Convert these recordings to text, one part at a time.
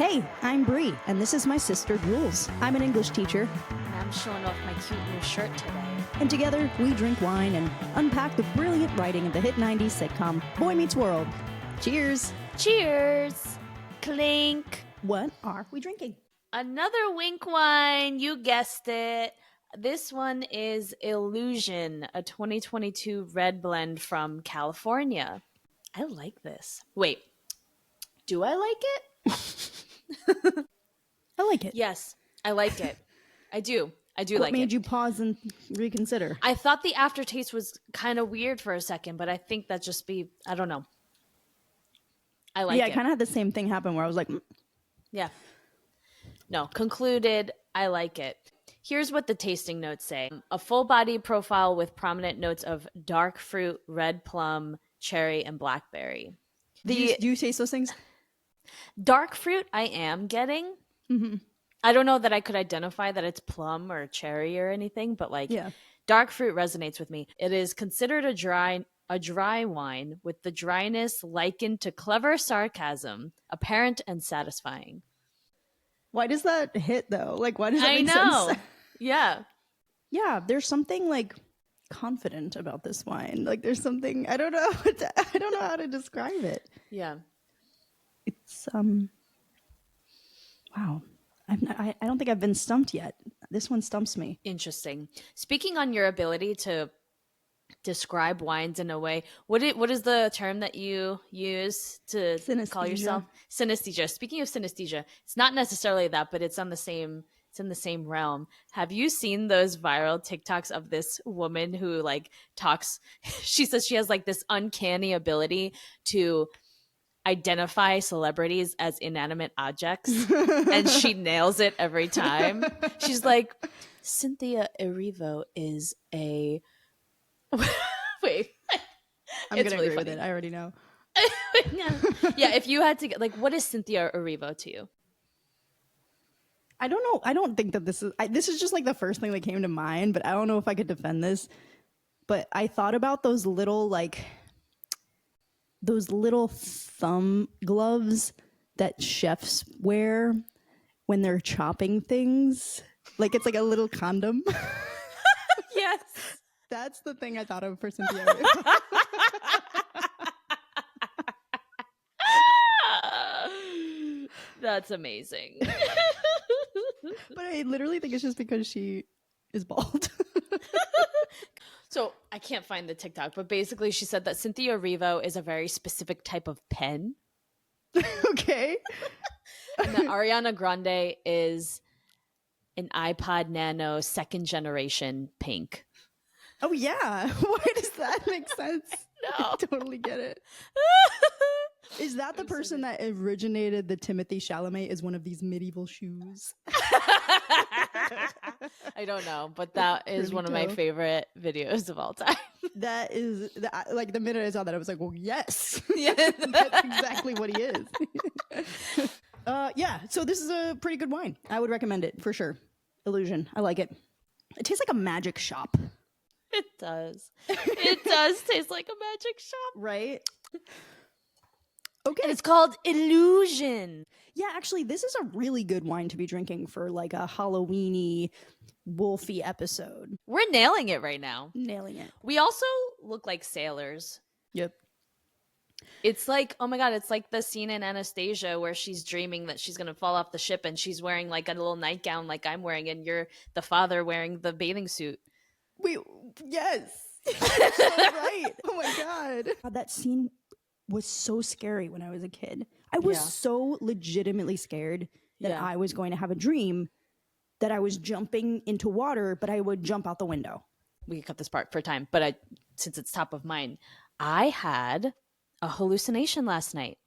Hey, I'm Bree, and this is my sister Jules. I'm an English teacher, And I'm showing off my cute new shirt today. and together we drink wine and unpack the brilliant writing of the hit 90s sitcom Boy Meets World. Cheers! Cheers! Clink! What are we drinking? Another Winc wine, you guessed it. This one is Illusion, a 2022 red blend from California. I like this. Wait, do I like it? I like it. Yes, I like it. I do. I do What like made it. you pause and reconsider? I thought the aftertaste was kind of weird for a second, but I think that just I don't know. I like yeah, it. I kind of had the same thing happen where I was like, Yeah. No, concluded, I like it. Here's what the tasting notes say. A full body profile with prominent notes of dark fruit, red plum, cherry, and blackberry. do you taste those things? Dark fruit I am getting. Mm-hmm. I don't know that I could identify that it's plum or cherry or anything, but Yeah. dark fruit resonates with me. It is considered a dry wine with the dryness likened to clever sarcasm, apparent and satisfying. Why does that hit though? Like, why does that I make know. sense? Yeah. Yeah, there's something like confident about this wine. Like, there's something I don't know. I don't know how to describe it. Yeah. It's wow. I don't think I've been stumped yet. This one stumps me. Interesting. Speaking on your ability to describe wines in a way, what is the term that you use to call Synesthesia. yourself? Synesthesia. Speaking of synesthesia, it's not necessarily that, but it's in the same realm. Have you seen those viral TikToks of this woman who talks? She says she has this uncanny ability to identify celebrities as inanimate objects, and she nails it every time. She's like, Cynthia Erivo is a wait. I'm It's gonna really agree with funny. it. I already know. Yeah, if you had to get what is Cynthia Erivo to you? I don't know. I don't think that this is just like the first thing that came to mind, but I don't know if I could defend this. But I thought about those little thumb gloves that chefs wear when they're chopping things. Like, it's like a little condom. Yes. That's the thing I thought of for Cynthia. That's amazing. But I literally think it's just because she is bald. So I can't find the TikTok, but basically she said that Cynthia Erivo is a very specific type of pen, Okay. and that Ariana Grande is an iPod Nano second generation pink. Oh yeah. Why does that make sense? No. I totally get it. Is that the person that originated the Timothy Chalamet is one of these medieval shoes? I don't know, but that is Pretty one of my dope. favorite videos of all time. That is like the minute I saw that I was like, well, yes. Yeah. That's exactly what he is. Yeah, so this is a pretty good wine. I would recommend it for sure. Illusion. I like it. It tastes like a magic shop. It does. It does taste like a magic shop. Right? Okay. And it's called Illusion. Yeah, actually, this is a really good wine to be drinking for like a Halloween-y, wolfy episode. We're nailing it right now. Nailing it. We also look like sailors. Yep. It's like, oh my God, it's like the scene in Anastasia where she's dreaming that she's going to fall off the ship and she's wearing like a little nightgown like I'm wearing, and you're the father wearing the bathing suit. Wait, yes. You're so right. Oh my God. That scene was so scary when I was a kid. I was Yeah. so legitimately scared that Yeah. I was going to have a dream that I was jumping into water, but I would jump out the window. We can cut this part for time, but since it's top of mind, I had a hallucination last night.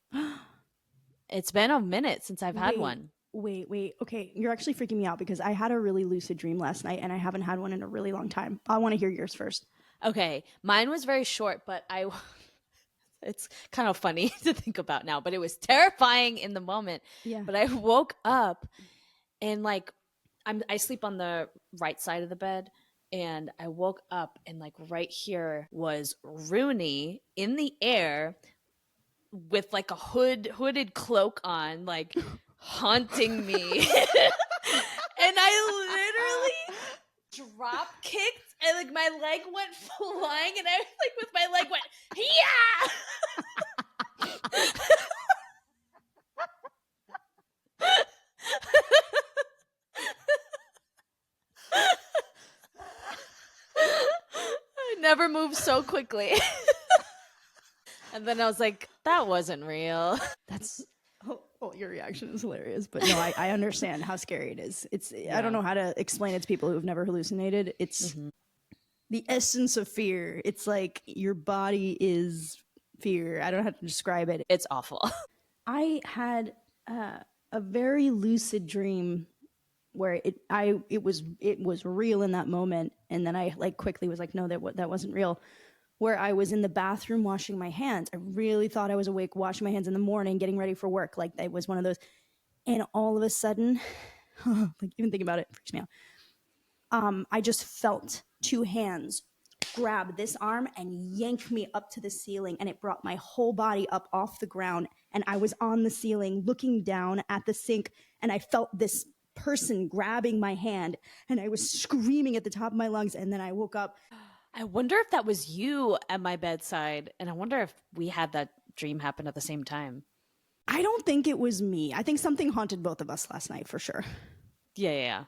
It's been a minute since I've had one. Wait. Okay, you're actually freaking me out because I had a really lucid dream last night and I haven't had one in a really long time. I want to hear yours first. Okay, mine was very short, but it's kind of funny to think about now, but it was terrifying in the moment. Yeah. But I woke up and I sleep on the right side of the bed, and I woke up and right here was Rooney in the air with like a hooded cloak on, like haunting me. And I literally drop kicked and like my leg went flying and I like with my leg went, yeah. I never moved so quickly. And then I was like, that wasn't real. That's your reaction is hilarious, but no, I understand how scary it is. I don't know how to explain it to people who've never hallucinated. It's the essence of fear. It's like your body is fear. I don't know how to describe it. It's awful. I had a very lucid dream where it was real in that moment, and then I like quickly was like, no, that wasn't real. Where I was in the bathroom washing my hands. I really thought I was awake, washing my hands in the morning, getting ready for work. Like it was one of those. And all of a sudden, like even thinking about it freaks me out. I just felt two hands grab this arm and yank me up to the ceiling, and it brought my whole body up off the ground. And I was on the ceiling looking down at the sink, and I felt this person grabbing my hand, and I was screaming at the top of my lungs. And then I woke up. I wonder if that was you at my bedside, and I wonder if we had that dream happen at the same time. I don't think it was me. I think something haunted both of us last night for sure. Yeah.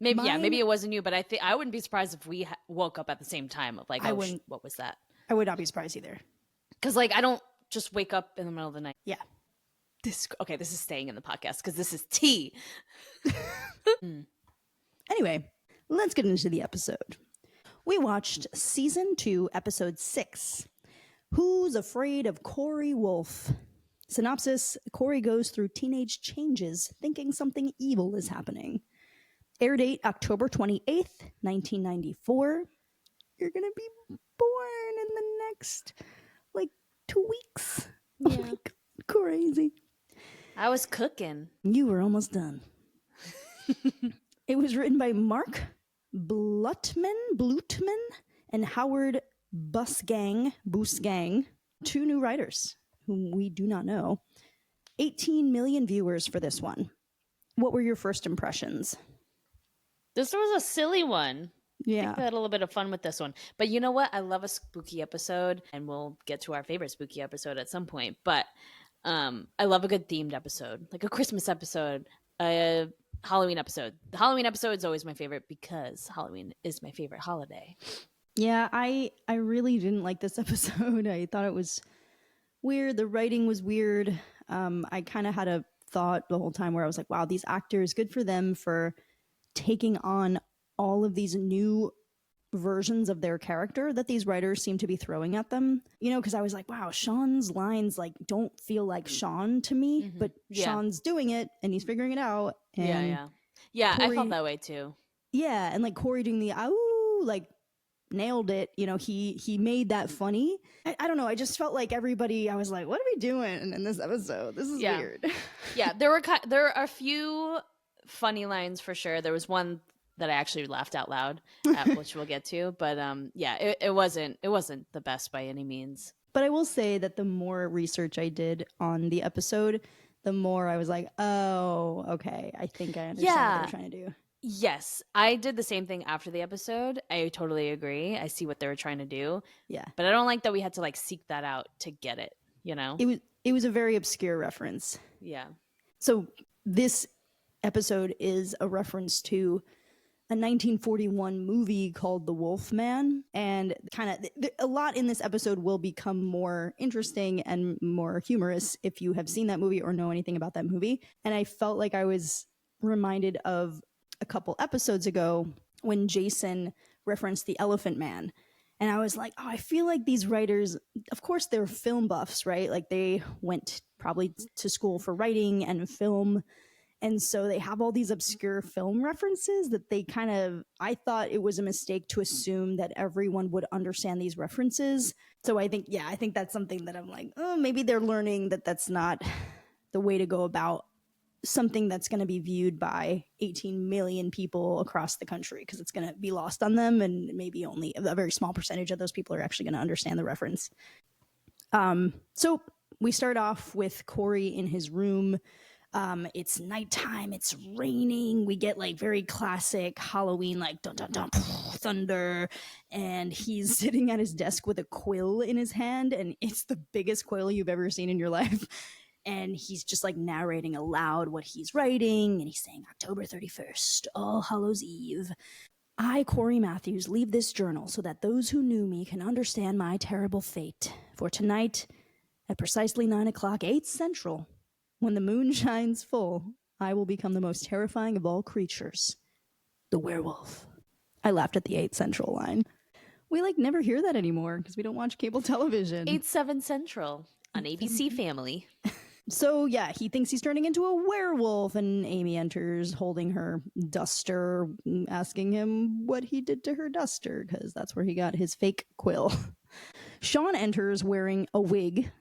Maybe it wasn't you, but I wouldn't be surprised if we woke up at the same time. Like, what was that? I would not be surprised either. Because like I don't just wake up in the middle of the night. Yeah. This is staying in the podcast because this is tea. Anyway, let's get into the episode. We watched season 2, episode 6. Who's Afraid of Cory Wolf? Synopsis: Cory goes through teenage changes, thinking something evil is happening. Air date October 28th, 1994. You're gonna be born in the next, 2 weeks. Yeah. Oh my God, crazy. I was cooking. You were almost done. It was written by Mark Blutman, and Howard Busgang, 2 new writers whom we do not know. 18 million viewers for this one. What were your first impressions? This was a silly one. Yeah. I think we had a little bit of fun with this one. But you know what? I love a spooky episode, and we'll get to our favorite spooky episode at some point. But I love a good themed episode, like a Christmas episode, a Halloween episode. The Halloween episode is always my favorite because Halloween is my favorite holiday. Yeah, I really didn't like this episode. I thought it was weird. The writing was weird. I kind of had a thought the whole time where I was like, wow, these actors, good for them for taking on all of these new versions of their character that these writers seem to be throwing at them. Because I was like, wow, Sean's lines don't feel like Sean to me, but Sean's doing it and he's figuring it out. And yeah, Cory, I felt that way too. Yeah, and Cory doing the nailed it. He made that funny. I don't know. I just felt like everybody. I was like, what are we doing in this episode? This is weird. Yeah, there are a few funny lines for sure. There was one that I actually laughed out loud at, which we'll get to. But it wasn't the best by any means. But I will say that the more research I did on the episode, the more I was like, oh, okay, I think I understand what they're trying to do. Yes, I did the same thing after the episode. I totally agree. I see what they were trying to do. Yeah. But I don't like that we had to seek that out to get it, It was a very obscure reference. Yeah. So this episode is a reference to a 1941 movie called The Wolf Man, and a lot in this episode will become more interesting and more humorous if you have seen that movie or know anything about that movie. And I felt like I was reminded of a couple episodes ago when Jason referenced the Elephant Man. And I was like, oh, I feel like these writers, of course they're film buffs, right? Like they went probably to school for writing and film. And so they have all these obscure film references that I thought it was a mistake to assume that everyone would understand these references. So I think that's something that I'm like, oh, maybe they're learning that that's not the way to go about something that's going to be viewed by 18 million people across the country, because it's going to be lost on them. And maybe only a very small percentage of those people are actually going to understand the reference. So we start off with Cory in his room. It's nighttime, it's raining. We get like very classic Halloween, like dun dun dun, thunder. And he's sitting at his desk with a quill in his hand, and it's the biggest quill you've ever seen in your life. And he's just like narrating aloud what he's writing, and he's saying October 31st, All Hallows Eve. I, Cory Matthews, leave this journal so that those who knew me can understand my terrible fate. For tonight, at precisely 9 o'clock, 8 Central, when the moon shines full, I will become the most terrifying of all creatures, the werewolf. I laughed at the 8 Central line. We like never hear that anymore because we don't watch cable television. 8/7 Central on ABC Family. So yeah, he thinks he's turning into a werewolf, and Amy enters holding her duster, asking him what he did to her duster, because that's where he got his fake quill. Sean enters wearing a wig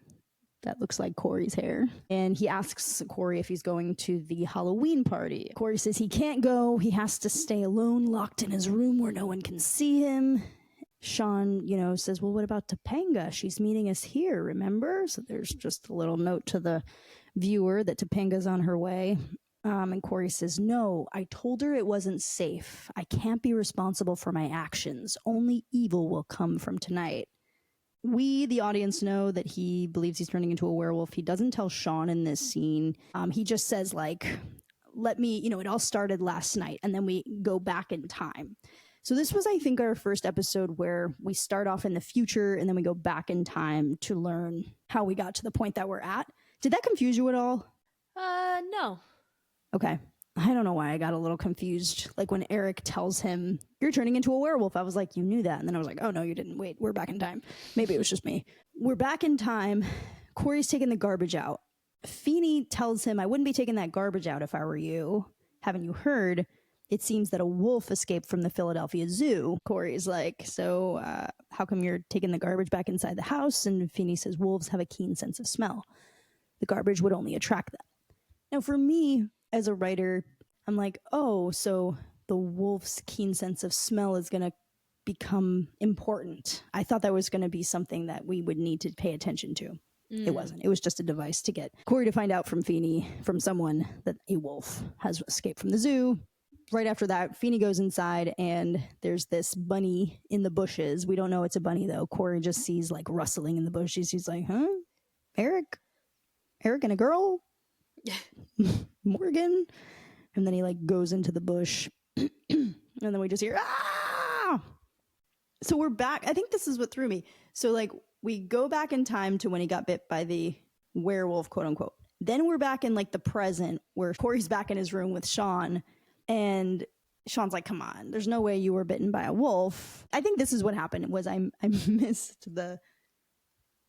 that looks like Cory's hair, and he asks Cory if he's going to the Halloween party. Cory says he can't go, he has to stay alone, locked in his room where no one can see him. Sean, says, well, what about Topanga? She's meeting us here, remember? So there's just a little note to the viewer that Topanga's on her way. And Cory says, no, I told her it wasn't safe. I can't be responsible for my actions. Only evil will come from tonight. We, the audience, know that he believes he's turning into a werewolf. He doesn't tell Sean in this scene. He just says, let me, it all started last night, and then we go back in time. So this was, I think, our first episode where we start off in the future and then we go back in time to learn how we got to the point that we're at. Did that confuse you at all? No. Okay. I don't know why I got a little confused. Like when Eric tells him, you're turning into a werewolf, I was like, you knew that. And then I was like, oh, no, you didn't. Wait, we're back in time. Maybe it was just me. We're back in time. Cory's taking the garbage out. Feeney tells him, I wouldn't be taking that garbage out if I were you. Haven't you heard? It seems that a wolf escaped from the Philadelphia Zoo. Cory's like, so how come you're taking the garbage back inside the house? And Feeney says, wolves have a keen sense of smell. The garbage would only attract them. Now, for me, as a writer, I'm like, oh, so the wolf's keen sense of smell is going to become important. I thought that was going to be something that we would need to pay attention to. It wasn't. It was just a device to get Cory to find out from Feeney, from someone, that a wolf has escaped from the zoo. Right after that, Feeney goes inside, and there's this bunny in the bushes. We don't know it's a bunny, though. Cory just sees, rustling in the bushes. He's like, huh? Eric and a girl? Morgan? And then he, goes into the bush. And then we just hear, ah! So we're back. I think this is what threw me. So, we go back in time to when he got bit by the werewolf, quote unquote. Then we're back in, the present, where Cory's back in his room with Sean. And Sean's like, come on, there's no way you were bitten by a wolf. I think this is what happened, was I missed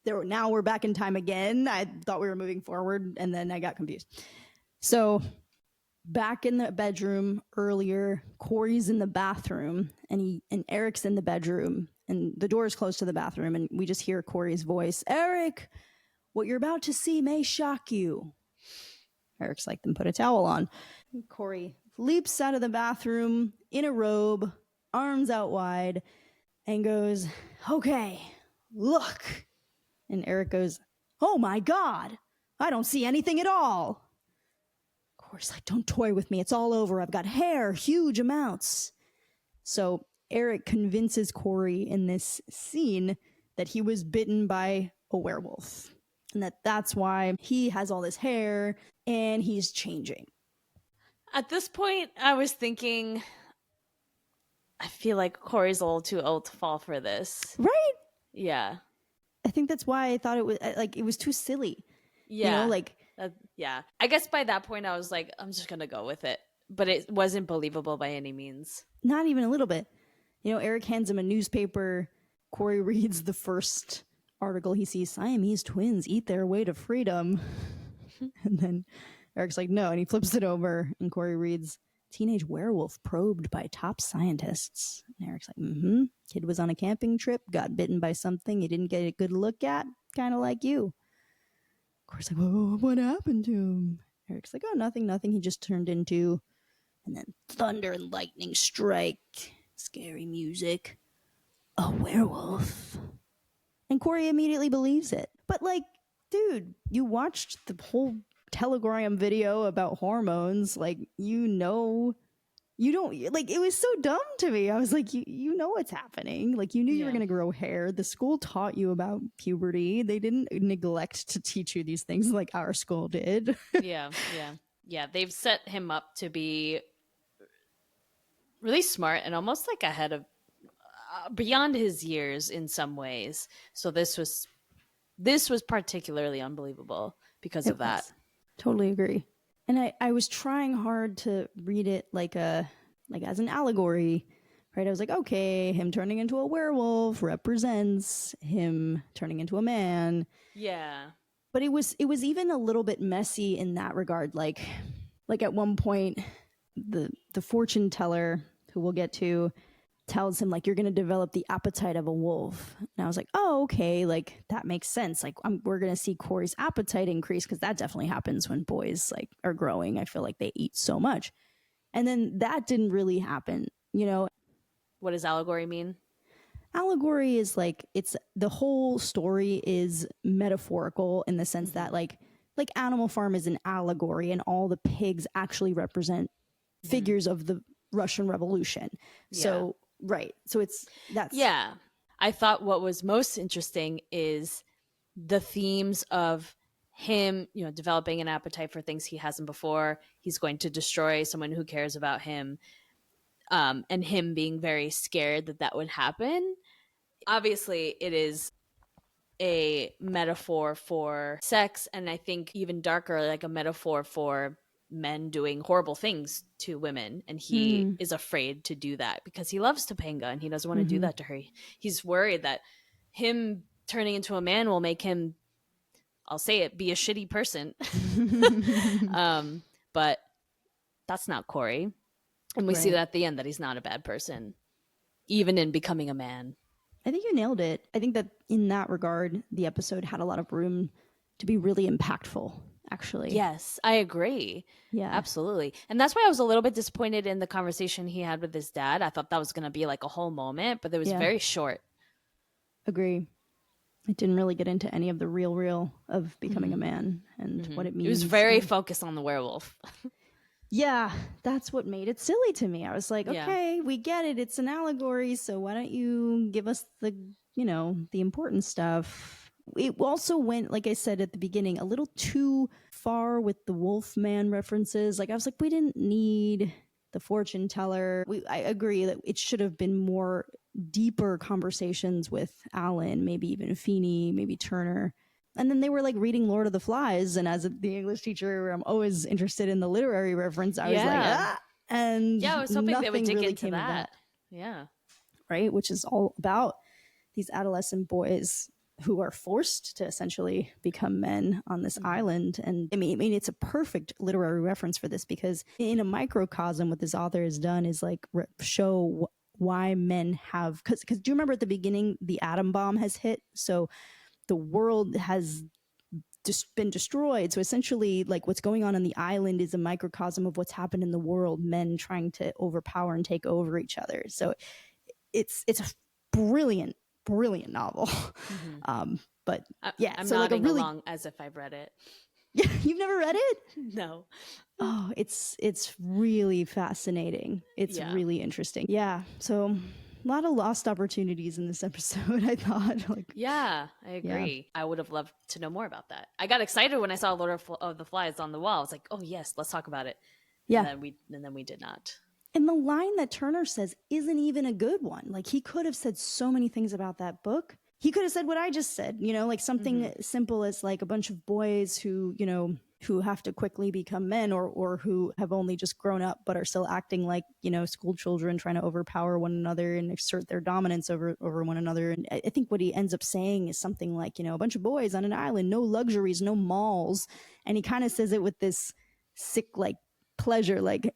now we're back in time again. I thought we were moving forward, and then I got confused. So back in the bedroom earlier, Cory's in the bathroom, and Eric's in the bedroom, and the door is closed to the bathroom, and we just hear Cory's voice, Eric, what you're about to see may shock you. Eric's like, then put a towel on. Cory leaps out of the bathroom in a robe, arms out wide, and goes, okay, look. And Eric goes, oh my God, I don't see anything at all. Cory's like, don't toy with me. It's all over. I've got hair, huge amounts. So Eric convinces Cory in this scene that he was bitten by a werewolf, and that's why he has all this hair and he's changing. At this point, I was thinking, I feel like Cory's a little too old to fall for this. Right? Yeah. I think that's why I thought it was too silly. Yeah. Yeah. I guess by that point, I was like, I'm just going to go with it. But it wasn't believable by any means. Not even a little bit. Eric hands him a newspaper. Cory reads the first article he sees, Siamese twins eat their way to freedom. And then Eric's like, no, and he flips it over, and Cory reads, teenage werewolf probed by top scientists. And Eric's like, kid was on a camping trip, got bitten by something he didn't get a good look at, kind of like you. Cory's like, whoa, what happened to him? Eric's like, oh, nothing, he just turned into, and then thunder and lightning strike, scary music, a werewolf. And Cory immediately believes it. But dude, you watched the whole telegram video about hormones. Like, you know, you don't, like, it was so dumb to me. I was like, you know what's happening. Like, you knew you were going to grow hair. The school taught you about puberty. They didn't neglect to teach you these things like our school did. Yeah. They've set him up to be really smart and almost like ahead of beyond his years in some ways. So this was particularly unbelievable because of that. Totally agree. And I was trying hard to read it like as an allegory, right? I was like, okay, him turning into a werewolf represents him turning into a man. Yeah. But it was even a little bit messy in that regard. Like at one point, the fortune teller, who we'll get to, tells him, like, you're going to develop the appetite of a wolf. And I was like, oh, okay, like, that makes sense. Like, we're going to see Cory's appetite increase, because that definitely happens when boys, like, are growing. I feel like they eat so much. And then that didn't really happen, you know? What does allegory mean? Allegory is like, it's the whole story is metaphorical in the sense that like Animal Farm is an allegory, and all the pigs actually represent figures of the Russian Revolution. So right. So that's. Yeah. I thought what was most interesting is the themes of him, you know, developing an appetite for things he hasn't before. He's going to destroy someone who cares about him. And him being very scared that would happen. Obviously, it is a metaphor for sex. And I think even darker, like a metaphor for men doing horrible things to women, and he is afraid to do that because he loves Topanga and he doesn't want to do that to her. He's worried that him turning into a man will make him, I'll say it, be a shitty person. But that's not Cory, and we see that at the end, that he's not a bad person even in becoming a man. I think you nailed it. I think that in that regard, the episode had a lot of room to be really impactful. Actually. Yes, I agree. Yeah, absolutely. And that's why I was a little bit disappointed in the conversation he had with his dad. I thought that was going to be like a whole moment, but it was very short. Agree. It didn't really get into any of the real of becoming a man and what it means. It was very focused on the werewolf. Yeah, that's what made it silly to me. I was like, okay, we get it. It's an allegory. So why don't you give us the important stuff? It also went, like I said at the beginning, a little too far with the Wolfman references. Like, I was like, we didn't need the fortune teller. I agree that it should have been more deeper conversations with Alan, maybe even Feeney, maybe Turner. And then they were like reading Lord of the Flies. And as the English teacher, I'm always interested in the literary reference. I was like, and I was hoping they would dig really into that. Yeah. Right. Which is all about these adolescent boys who are forced to essentially become men on this island. And I mean, it's a perfect literary reference for this, because in a microcosm, what this author has done is like show why men have, because do you remember at the beginning, the atom bomb has hit? So the world has just been destroyed. So essentially, like, what's going on the island is a microcosm of what's happened in the world, men trying to overpower and take over each other. So it's a brilliant novel. But yeah, I'm so nodding like along as if I've read it. Yeah, you've never read it? No. Oh, it's really fascinating. It's really interesting. Yeah, so a lot of lost opportunities in this episode, I thought. Yeah, I agree. I would have loved to know more about that. I got excited when I saw Lord of the Flies on the wall. I was like, oh yes, let's talk about it. Yeah. And then we did not. And the line that Turner says isn't even a good one. Like, he could have said so many things about that book. He could have said what I just said, like something simple as like a bunch of boys who have to quickly become men, or who have only just grown up but are still acting like, school children, trying to overpower one another and assert their dominance over one another. And I think what he ends up saying is something like, a bunch of boys on an island, no luxuries, no malls. And he kind of says it with this sick, like, pleasure, like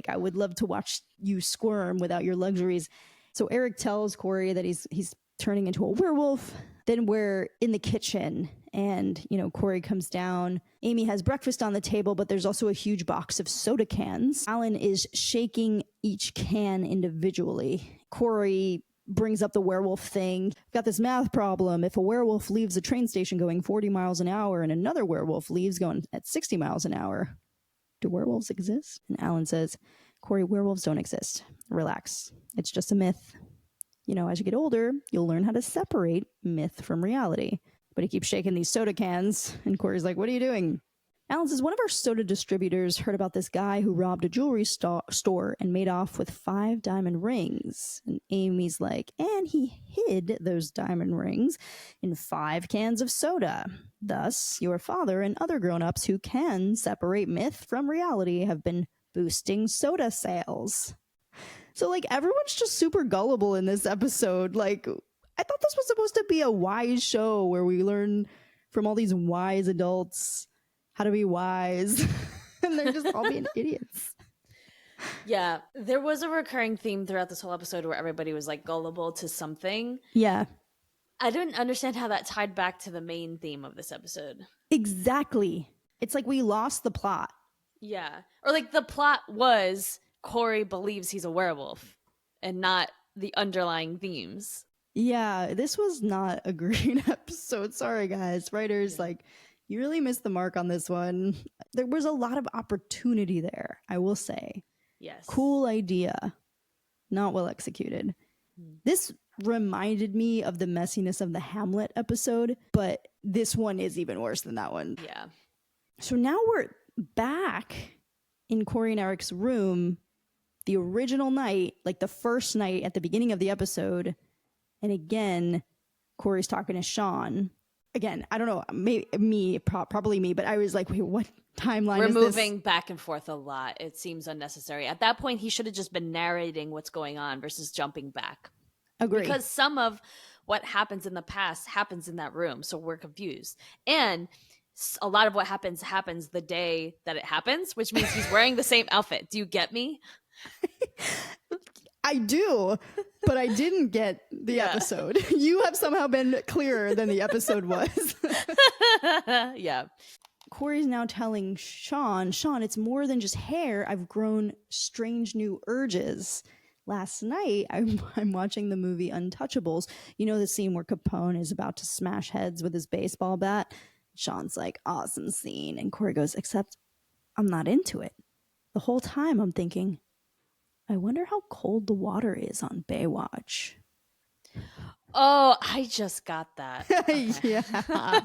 I would love to watch you squirm without your luxuries. So Eric tells Cory that he's turning into a werewolf. Then we're in the kitchen, and Cory comes down. Amy has breakfast on the table, but there's also a huge box of soda cans. Alan is shaking each can individually. Cory brings up the werewolf thing. Got this math problem. If a werewolf leaves a train station going 40 miles an hour and another werewolf leaves going at 60 miles an hour, do werewolves exist? And Alan says, Cory, werewolves don't exist. Relax. It's just a myth. You know, as you get older, you'll learn how to separate myth from reality. But he keeps shaking these soda cans, and Cory's like, what are you doing? Alan says, one of our soda distributors heard about this guy who robbed a jewelry store and made off with 5 diamond rings. And Amy's like, and he hid those diamond rings in 5 cans of soda. Thus, your father and other grown-ups who can separate myth from reality have been boosting soda sales. So, like, everyone's just super gullible in this episode. Like, I thought this was supposed to be a wise show where we learn from all these wise adults how to be wise. And they're just all being idiots. Yeah, there was a recurring theme throughout this whole episode where everybody was like gullible to something. Yeah. I didn't understand how that tied back to the main theme of this episode. Exactly. It's like we lost the plot. Yeah. Or like the plot was Cory believes he's a werewolf and not the underlying themes. Yeah, this was not a great episode. Sorry, guys. Writers, like, you really missed the mark on this one. There was a lot of opportunity there, I will say. Yes. Cool idea. Not well executed. This reminded me of the messiness of the Hamlet episode, but this one is even worse than that one. Yeah. So now we're back in Cory and Eric's room, the original night, like the first night at the beginning of the episode. And again, Cory's talking to Sean. Again, I don't know, probably me, but I was like, wait, what timeline We're is this? We're moving back and forth a lot. It seems unnecessary. At that point, he should have just been narrating what's going on versus jumping back. Agree. Because some of what happens in the past happens in that room, so we're confused. And a lot of what happens the day that it happens, which means he's wearing the same outfit. Do you get me? I do, but I didn't get the episode. You have somehow been clearer than the episode was. Yeah. Cory's now telling Sean, it's more than just hair. I've grown strange new urges. Last night, I'm watching the movie Untouchables. You know the scene where Capone is about to smash heads with his baseball bat? Sean's like, awesome scene. And Cory goes, except I'm not into it. The whole time I'm thinking, I wonder how cold the water is on Baywatch. Oh, I just got that. Yeah.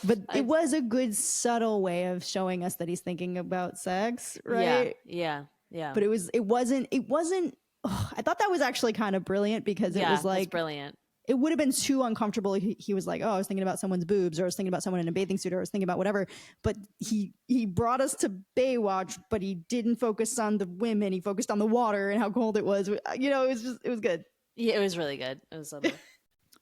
But it was a good subtle way of showing us that he's thinking about sex, right? Yeah. But it wasn't I thought that was actually kind of brilliant because it was like brilliant. It would have been too uncomfortable. He was like, oh, I was thinking about someone's boobs, or I was thinking about someone in a bathing suit, or I was thinking about whatever. But he brought us to Baywatch, but he didn't focus on the women. He focused on the water and how cold it was. You know, it was good. Yeah, it was really good. It was lovely.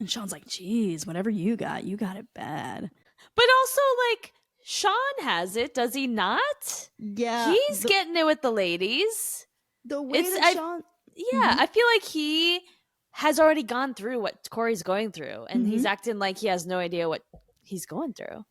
And Sean's like, geez, whatever you got it bad. But also, like, Sean has it, does he not? Yeah. He's getting it with the ladies. The way that Sean... Yeah, I feel like he has already gone through what Cory's going through, and he's acting like he has no idea what he's going through.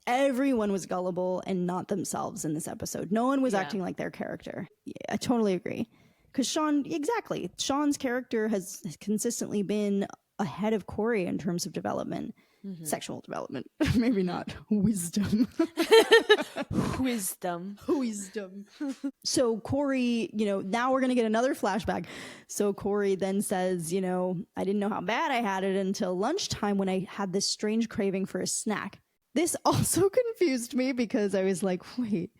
Everyone was gullible and not themselves in this episode. No one was acting like their character. Yeah, I totally agree. Because Sean's character has consistently been ahead of Cory in terms of development. Sexual development. Maybe not wisdom. Wisdom. So Cory, now we're going to get another flashback. So Cory then says, I didn't know how bad I had it until lunchtime when I had this strange craving for a snack. This also confused me because I was like, wait,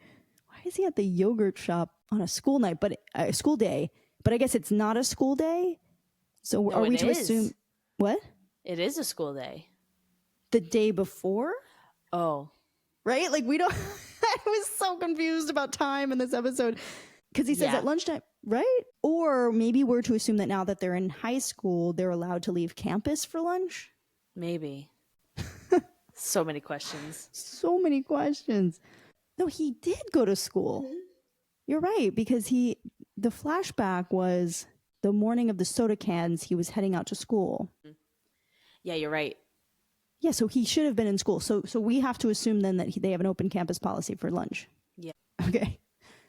why is he at the yogurt shop on a school night, but a school day? But I guess it's not a school day. So are we to assume what? It is a school day. The day before? Oh. Right? Like, we don't... I was so confused about time in this episode. Because he says at lunchtime, right? Or maybe we're to assume that now that they're in high school, they're allowed to leave campus for lunch? Maybe. So many questions. No, he did go to school. You're right, because the flashback was the morning of the soda cans, he was heading out to school. Yeah, you're right. Yeah, so he should have been in school. So we have to assume then that they have an open campus policy for lunch. Yeah. Okay.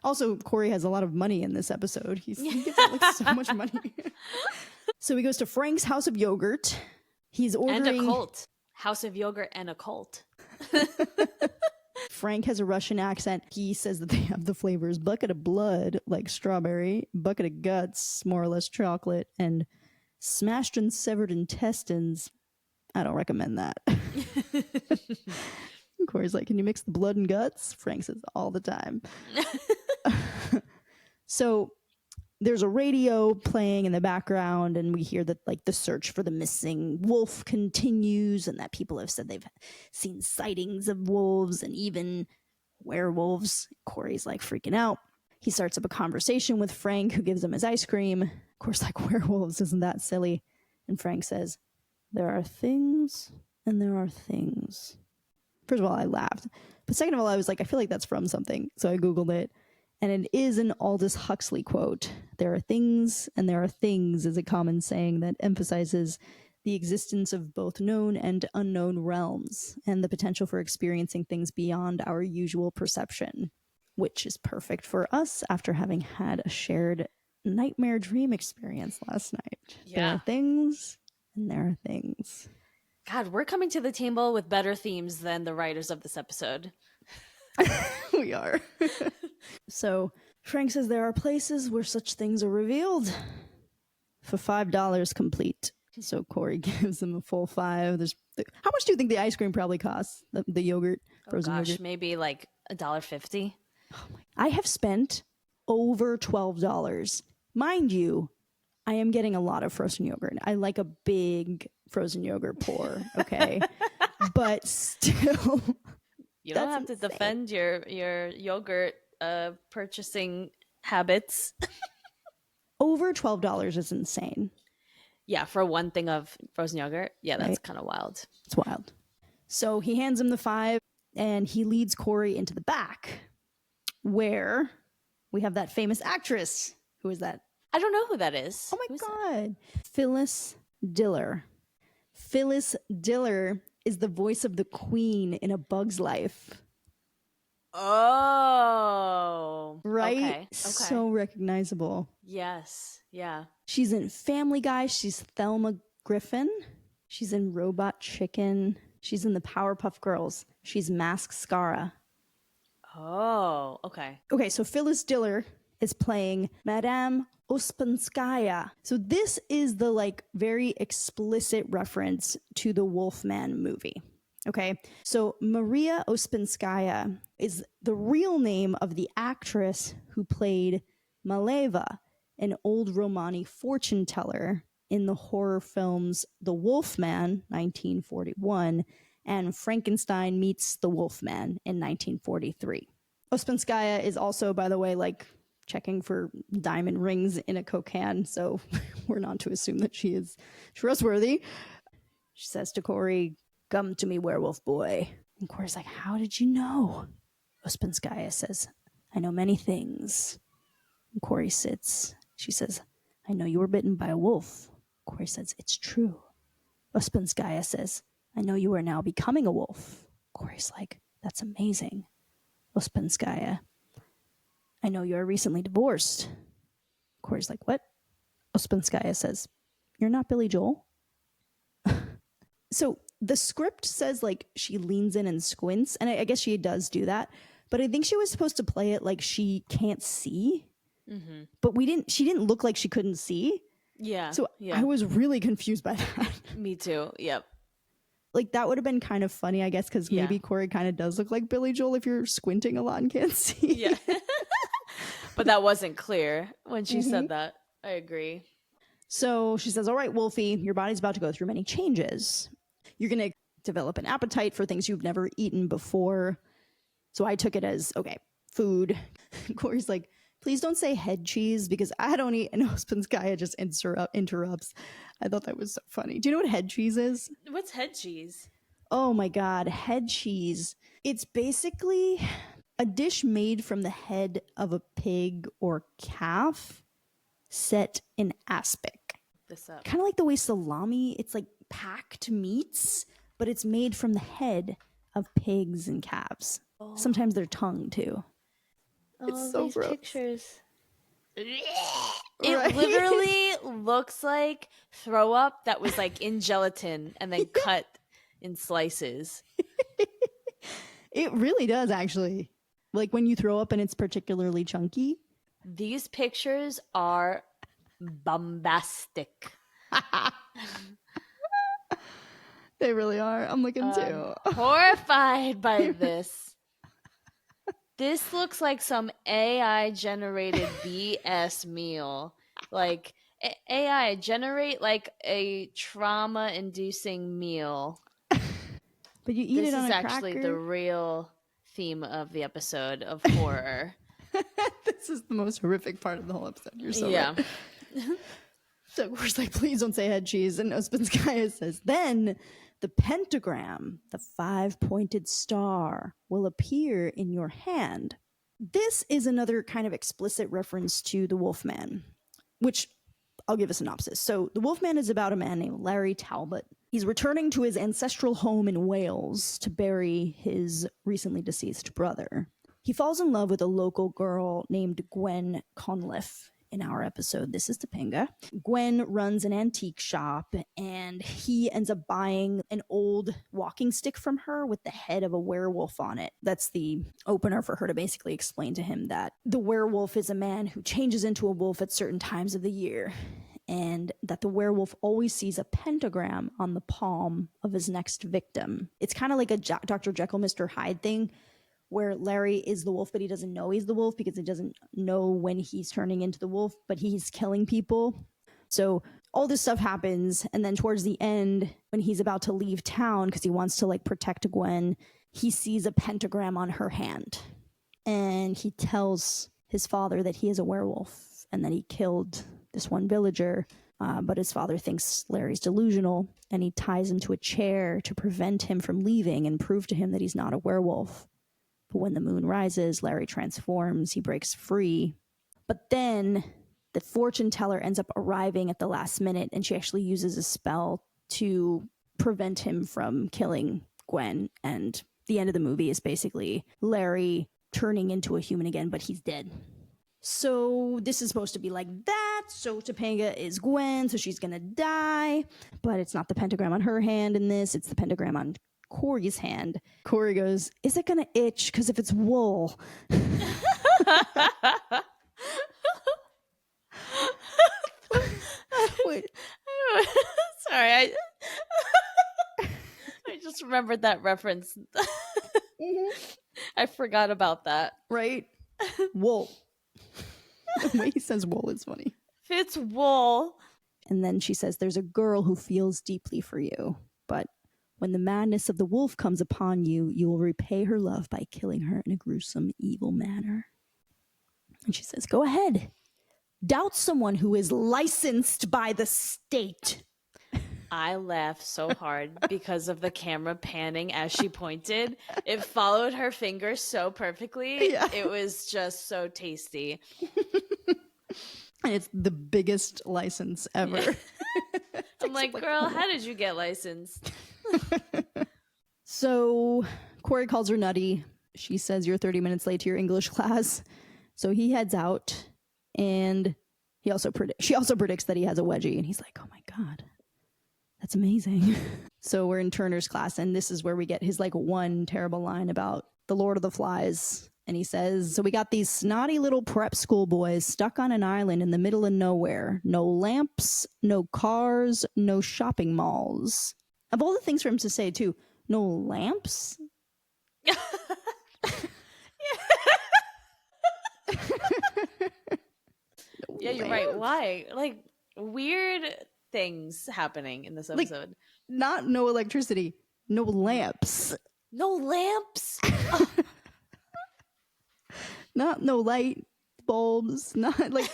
Also, Cory has a lot of money in this episode. He gets like so much money. So he goes to Frank's House of Yogurt. He's ordering... And a cult. House of Yogurt and a cult. Frank has a Russian accent. He says that they have the flavors bucket of blood, like strawberry, bucket of guts, more or less chocolate, and smashed and severed intestines. I don't recommend that. Corey's like, can you mix the blood and guts? Frank says all the time. So there's a radio playing in the background, and we hear that like the search for the missing wolf continues, and that people have said they've seen sightings of wolves and even werewolves. Corey's like freaking out. He starts up a conversation with Frank, who gives him his ice cream. Of course, like, werewolves, isn't that silly? And Frank says, there are things and there are things. First of all, I laughed. But second of all, I was like, I feel like that's from something. So I Googled it. And it is an Aldous Huxley quote. There are things and there are things is a common saying that emphasizes the existence of both known and unknown realms and the potential for experiencing things beyond our usual perception, which is perfect for us after having had a shared nightmare dream experience last night. Yeah. There are things and there are things. God, we're coming to the table with better themes than the writers of this episode. We are. So Frank says there are places where such things are revealed for $5 complete. So Corey gives him a full $5. How much do you think the ice cream probably costs? The yogurt, frozen yogurt? Maybe like $1.50. Oh my! I have spent over $12. Mind you, I am getting a lot of frozen yogurt. I like a big frozen yogurt pour, okay? But still... You don't have to defend your yogurt purchasing habits. Over $12 is insane. Yeah, for one thing of frozen yogurt. Yeah, that's kind of wild. It's wild. So he hands him the $5, and he leads Corey into the back, where we have that famous actress. Who is that? I don't know who that is. Oh my God. Phyllis Diller. Phyllis Diller is the voice of the Queen in A Bug's Life. Oh. Right? Okay. So recognizable. Yes. Yeah. She's in Family Guy. She's Thelma Griffin. She's in Robot Chicken. She's in the Powerpuff Girls. She's Mask Scara. Oh, okay. Okay, so Phyllis Diller is playing Madame Uspenskaya. So this is the like very explicit reference to the Wolfman movie. Okay, so Maria Uspenskaya is the real name of the actress who played Maleva, an old Romani fortune teller in the horror films The Wolfman, 1941, and Frankenstein Meets the Wolfman in 1943. Uspenskaya is also, by the way, like checking for diamond rings in a Coke can, so we're not to assume that she is trustworthy. She says to Corey, "Come to me, werewolf boy." And Corey's like, "How did you know?" Uspenskaya says, "I know many things." And Corey sits. She says, "I know you were bitten by a wolf." Corey says, "It's true." Uspenskaya says, "I know you are now becoming a wolf." Corey's like, "That's amazing." Uspenskaya, "I know you are recently divorced." Corey's like, "What?" Uspenskaya says, "You're not Billy Joel." So the script says like she leans in and squints, and I guess she does do that, but I think she was supposed to play it like she can't see. Mm-hmm. But she didn't look like she couldn't see. Yeah. So yeah. I was really confused by that. Me too. Yep. Like that would have been kind of funny, I guess, because maybe Corey kind of does look like Billy Joel if you're squinting a lot and can't see. Yeah. But that wasn't clear when she said that. I agree. So she says, "All right, Wolfie, your body's about to go through many changes. You're going to develop an appetite for things you've never eaten before." So I took it as, okay, food. Corey's like, "Please don't say head cheese because I don't eat." And Uspenskaya just interrupts. I thought that was so funny. Do you know what head cheese is? What's head cheese? Oh my God, head cheese. It's basically a dish made from the head of a pig or calf set in aspic. Kind of like the way salami, it's like packed meats, but it's made from the head of pigs and calves. Oh. Sometimes their tongue too. Oh, it's so these gross. Pictures. It Right? literally looks like throw up that was like in gelatin and then cut in slices. It really does, actually. Like when you throw up and it's particularly chunky. These pictures are bombastic. They really are. I'm looking too. Horrified by this. This looks like some AI generated BS meal. Like AI generate like a trauma inducing meal. But you eat This it on is a actually cracker. the real theme of the episode of horror. This is the most horrific part of the whole episode. You're so Yeah. right. So of course, like, please don't say head cheese. And Ospinskaya says, then the pentagram, the 5-pointed star, will appear in your hand. This is another kind of explicit reference to the Wolfman, which I'll give a synopsis. So the Wolfman is about a man named Larry Talbot. He's returning to his ancestral home in Wales to bury his recently deceased brother. He falls in love with a local girl named Gwen Conliffe. In our episode, This is Topanga. Gwen runs an antique shop, and he ends up buying an old walking stick from her with the head of a werewolf on it. That's the opener for her to basically explain to him that the werewolf is a man who changes into a wolf at certain times of the year, and that the werewolf always sees a pentagram on the palm of his next victim. It's kind of like a Dr. Jekyll, Mr. Hyde thing, where Larry is the wolf, but he doesn't know he's the wolf because he doesn't know when he's turning into the wolf, but he's killing people. So all this stuff happens, and then towards the end, when he's about to leave town because he wants to like protect Gwen, he sees a pentagram on her hand, and he tells his father that he is a werewolf and that he killed this one villager, but his father thinks Larry's delusional, and he ties him to a chair to prevent him from leaving and prove to him that he's not a werewolf. But when the moon rises, Larry transforms, he breaks free. But then the fortune teller ends up arriving at the last minute, and she actually uses a spell to prevent him from killing Gwen. And the end of the movie is basically Larry turning into a human again, but he's dead. So this is supposed to be like that. So Topanga is Gwen, so she's gonna die. But it's not the pentagram on her hand in this, it's the pentagram on Cory's hand. Cory goes, is it gonna itch? Because if it's wool. Wait. Sorry, I just remembered that reference. I forgot about that. Right? Wool. The way he says wool is funny. It's wool. And then she says, there's a girl who feels deeply for you, but when the madness of the wolf comes upon you, you will repay her love by killing her in a gruesome, evil manner. And she says, go ahead. Doubt someone who is licensed by the state. I laughed so hard because of the camera panning as she pointed. It followed her finger so perfectly. Yeah. It was just so tasty. And it's the biggest license ever. Yeah. I'm like, girl, how did you get licensed? So Cory calls her nutty. She says, you're 30 minutes late to your English class. So he heads out, and she also predicts that he has a wedgie, and he's like, oh my God, that's amazing. So we're in Turner's class, and this is where we get his like one terrible line about the Lord of the Flies. And he says, so we got these snotty little prep school boys stuck on an island in the middle of nowhere. No lamps, no cars, no shopping malls. Of all the things for him to say, too, no lamps? No Yeah, you're right. Why? Like, weird things happening in this episode. Like, not no electricity, no lamps. No lamps? Not no light bulbs, not like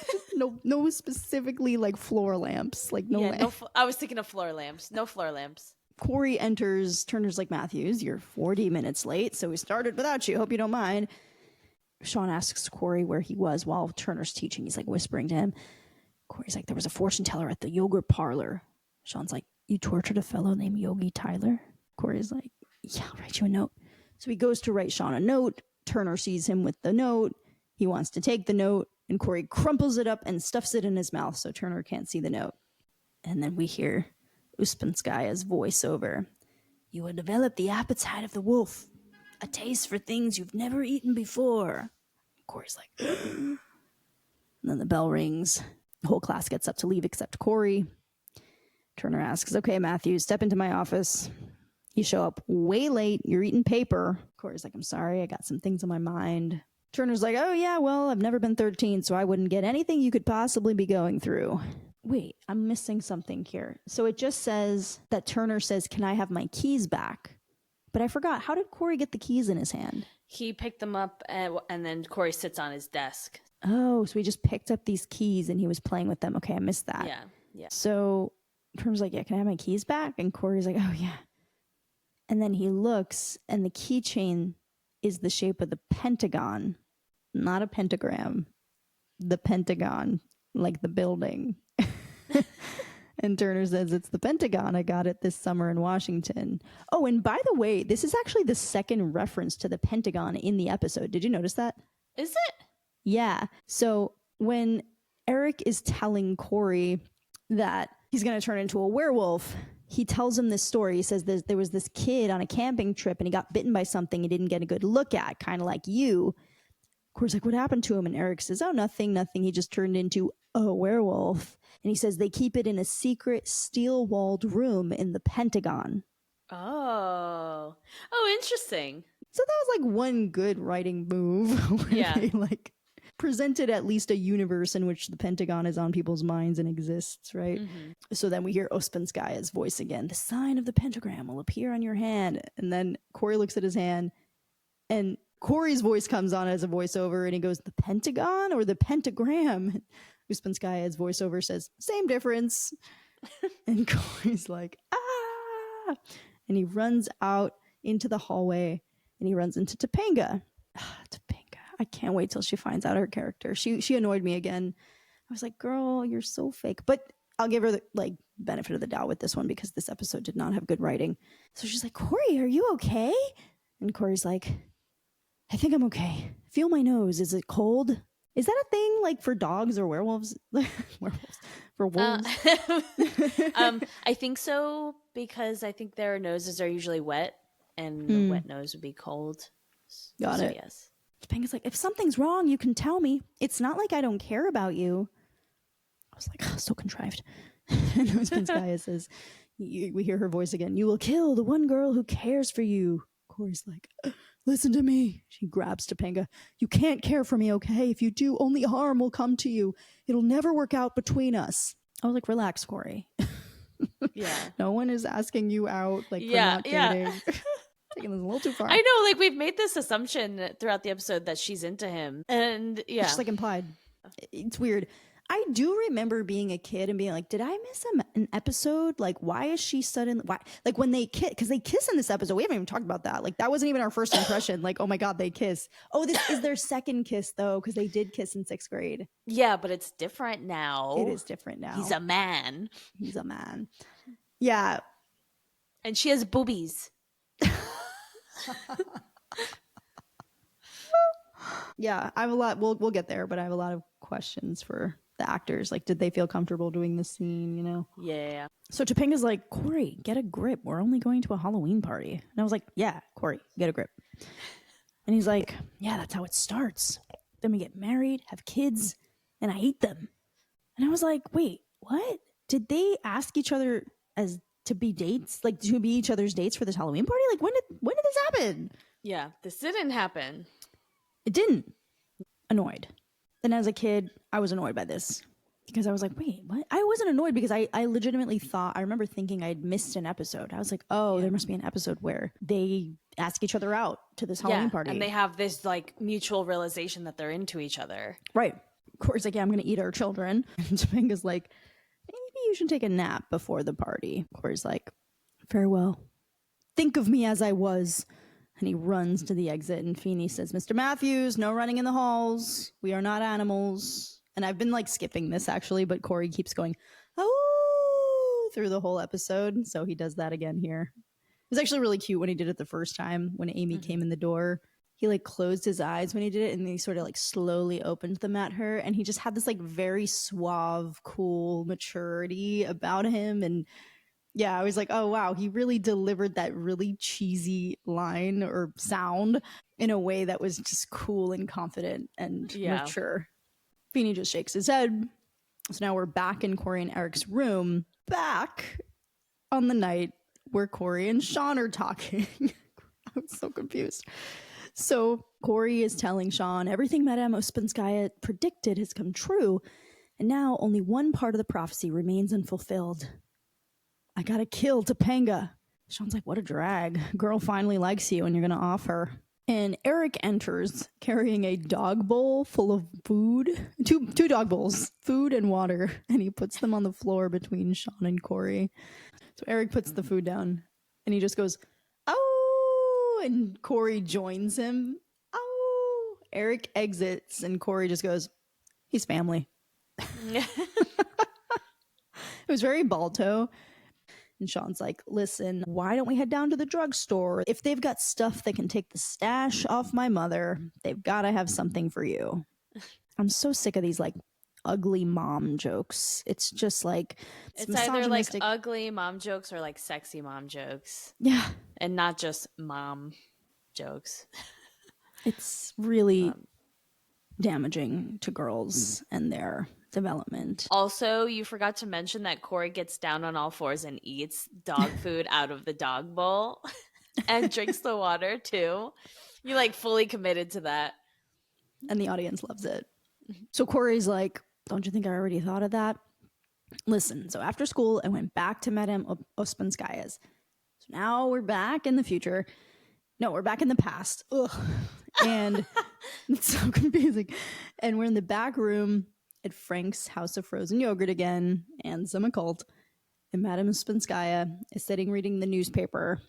no specifically like floor lamps, like no lamps. I was thinking of floor lamps. No floor lamps. Cory enters. Turner's like, Matthews, you're 40 minutes late, so we started without you. Hope you don't mind. Sean asks Cory where he was while Turner's teaching. He's like whispering to him. Cory's like, there was a fortune teller at the yogurt parlor. Sean's like, you tortured a fellow named Yogi Tyler? Cory's like, yeah, I'll write you a note. So he goes to write Sean a note. Turner sees him with the note. He wants to take the note. And Cory crumples it up and stuffs it in his mouth so Turner can't see the note. And then we hear Uspenskaya's voiceover. You will develop the appetite of the wolf, a taste for things you've never eaten before. Cory's like, and then the bell rings. The whole class gets up to leave except Cory. Turner asks, okay, Matthews, step into my office. You show up way late. You're eating paper. Cory's like, I'm sorry. I got some things on my mind. Turner's like, oh, yeah, well, I've never been 13, so I wouldn't get anything you could possibly be going through. Wait, I'm missing something here. So it just says that Turner says, can I have my keys back? But I forgot. How did Cory get the keys in his hand? He picked them up and then Cory sits on his desk. Oh, so he just picked up these keys and he was playing with them. Okay, I missed that. Yeah. So Turner's like, yeah, can I have my keys back? And Cory's like, oh, yeah. And then he looks and the keychain is the shape of the pentagon, not a pentagram, the Pentagon, like the building. And Turner says, it's the Pentagon. I got it this summer in Washington. Oh, and by the way, this is actually the second reference to the Pentagon in the episode. Did you notice that? Is it? Yeah. So when Eric is telling Cory that he's going to turn into a werewolf, he tells him this story. He says there was this kid on a camping trip and he got bitten by something he didn't get a good look at, kind of like you. Cory's like, what happened to him? And Eric says, oh, nothing. He just turned into a werewolf. And he says they keep it in a secret steel-walled room in the Pentagon. Oh, interesting. So that was like one good writing move where they like presented at least a universe in which the Pentagon is on people's minds and exists, right? Mm-hmm. So then we hear Uspenskaya's voice again. The sign of the pentagram will appear on your hand. And then Cory looks at his hand and Cory's voice comes on as a voiceover and he goes, the Pentagon or the pentagram? Uspenskaya's voiceover says, same difference. And Cory's like, ah! And he runs out into the hallway and he runs into Topanga. Topanga. I can't wait till she finds out her character. She annoyed me again. I was like, girl, you're so fake. But I'll give her the benefit of the doubt with this one because this episode did not have good writing. So she's like, Cory, are you okay? And Cory's like, I think I'm okay. Feel my nose. Is it cold? Is that a thing like for dogs or werewolves? Werewolves. For wolves? I think so because I think their noses are usually wet and a wet nose would be cold. Got it. Yes. Topanga's like, if something's wrong, you can tell me. It's not like I don't care about you. I was like, oh, so contrived. And Uspenskaya says, we hear her voice again. You will kill the one girl who cares for you. Cory's like, listen to me. She grabs Topanga. You can't care for me, okay? If you do, only harm will come to you. It'll never work out between us. I was like, relax, Cory. Yeah. No one is asking you out for not dating. Taking this a little too far. I know, we've made this assumption throughout the episode that she's into him. And yeah. It's just implied. It's weird. I do remember being a kid and being like, did I miss an episode? Why is she suddenly, why? When they kiss, because they kiss in this episode. We haven't even talked about that. That wasn't even our first impression. Oh my God, they kiss. Oh, this is their second kiss though, because they did kiss in 6th grade. Yeah, but it's different now. It is different now. He's a man. Yeah. And she has boobies. Yeah, I have a lot. We'll get there, but I have a lot of questions for the actors. Did they feel comfortable doing this scene? Yeah. So Topanga's like, Cory, get a grip. We're only going to a Halloween party. And I was like, yeah, Cory, get a grip. And he's like, yeah, that's how it starts. Then we get married, have kids, and I hate them. And I was like, wait, what? Did they ask each other as to be dates, to be each other's dates for this Halloween party? When did this happen? Yeah, this didn't happen. It didn't. Annoyed. Then as a kid, I was annoyed by this because I was like, wait, what? I wasn't annoyed because I legitimately thought, I remember thinking I'd missed an episode. I was like, oh, there must be an episode where they ask each other out to this Halloween party. And they have this mutual realization that they're into each other. Right. Cory's like, yeah, I'm going to eat our children. And Topanga's like, maybe you should take a nap before the party. Cory's like, farewell. Think of me as I was. And he runs to the exit, and Feeney says, Mr. Matthews, no running in the halls. We are not animals. And I've been skipping this actually, but Cory keeps going, oh, through the whole episode. So he does that again here. It was actually really cute when he did it the first time when Amy came in the door. he like closed his eyes when he did it, and he sort of like slowly opened them at her, and he just had this like very suave, cool maturity about him. And yeah, I was like, oh wow, he really delivered that really cheesy line or sound in a way that was just cool and confident and mature. Feeney just shakes his head. So now we're back in Cory and Eric's room, back on the night where Cory and Sean are talking. I was so confused. So Cory is telling Sean everything Madame Ospinskaya predicted has come true, and now only one part of the prophecy remains unfulfilled. I gotta kill Topanga. Sean's like, what a drag. Girl finally likes you and you're gonna off her. And Eric enters carrying a dog bowl full of food. Two dog bowls, food and water. And he puts them on the floor between Sean and Cory. So Eric puts the food down and he just goes, oh, and Cory joins him. Oh, Eric exits and Cory just goes, he's family. It was very Balto. And Sean's like, listen, why don't we head down to the drugstore? If they've got stuff that can take the stash off my mother, they've got to have something for you. I'm so sick of these like ugly mom jokes. It's just like, it's either like ugly mom jokes or like sexy mom jokes. Yeah. And not just mom jokes. It's really damaging to girls and their development. Also, you forgot to mention that Cory gets down on all fours and eats dog food out of the dog bowl and drinks the water too. You like fully committed to that. And the audience loves it. So Cory's like, don't you think I already thought of that? Listen, so after school, I went back to Madame Ospinskaya's. So now we're back in the future. No, we're back in the past. Ugh. And it's so confusing. And we're in the back room at Frank's House of Frozen Yogurt again, and some occult. And Madame Spinskaya is sitting reading the newspaper,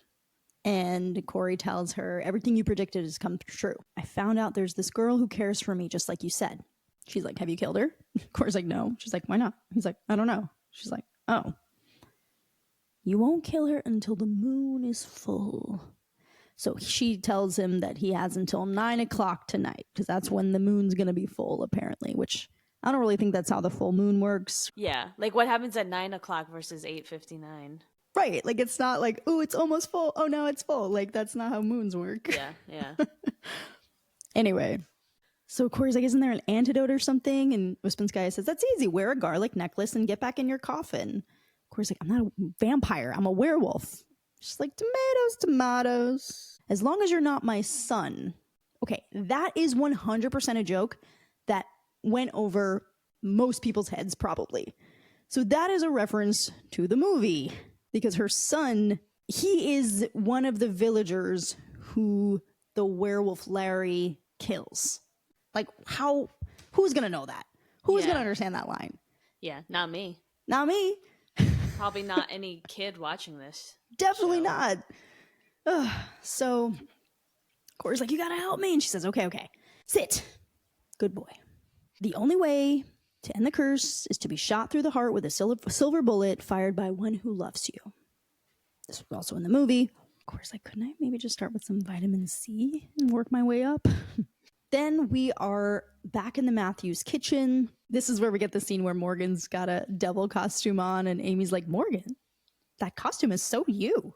and Cory tells her, everything you predicted has come true. I found out there's this girl who cares for me, just like you said. She's like, have you killed her? Cory's like, no. She's like, why not? He's like, I don't know. She's like, oh. You won't kill her until the moon is full. So she tells him that he has until 9 o'clock tonight, because that's when the moon's going to be full, apparently, which I don't really think that's how the full moon works. Yeah. Like what happens at 9 o'clock versus 8:59? Right. Like it's not like, oh, it's almost full. Oh, now it's full. Like that's not how moons work. Yeah. Yeah. Anyway. So Cory's like, isn't there an antidote or something? And Ospinskaya says, that's easy. Wear a garlic necklace and get back in your coffin. Cory's like, I'm not a vampire. I'm a werewolf. She's like, tomatoes, tomatoes. As long as you're not my son. Okay. That is 100% a joke that went over most people's heads probably. So that is a reference to the movie, because her son, he is one of the villagers who the werewolf Larry kills. Like who's gonna know that? Who's gonna understand that line? Yeah, not me. Not me. Probably not any kid watching this. Definitely not. Ugh. So Cory's like, you gotta help me. And she says, okay, sit. Good boy. The only way to end the curse is to be shot through the heart with a silver bullet fired by one who loves you. This was also in the movie. Of course, like, couldn't I maybe just start with some vitamin C and work my way up? Then we are back in the Matthews kitchen. This is where we get the scene where Morgan's got a devil costume on, and Amy's like, Morgan, that costume is so you.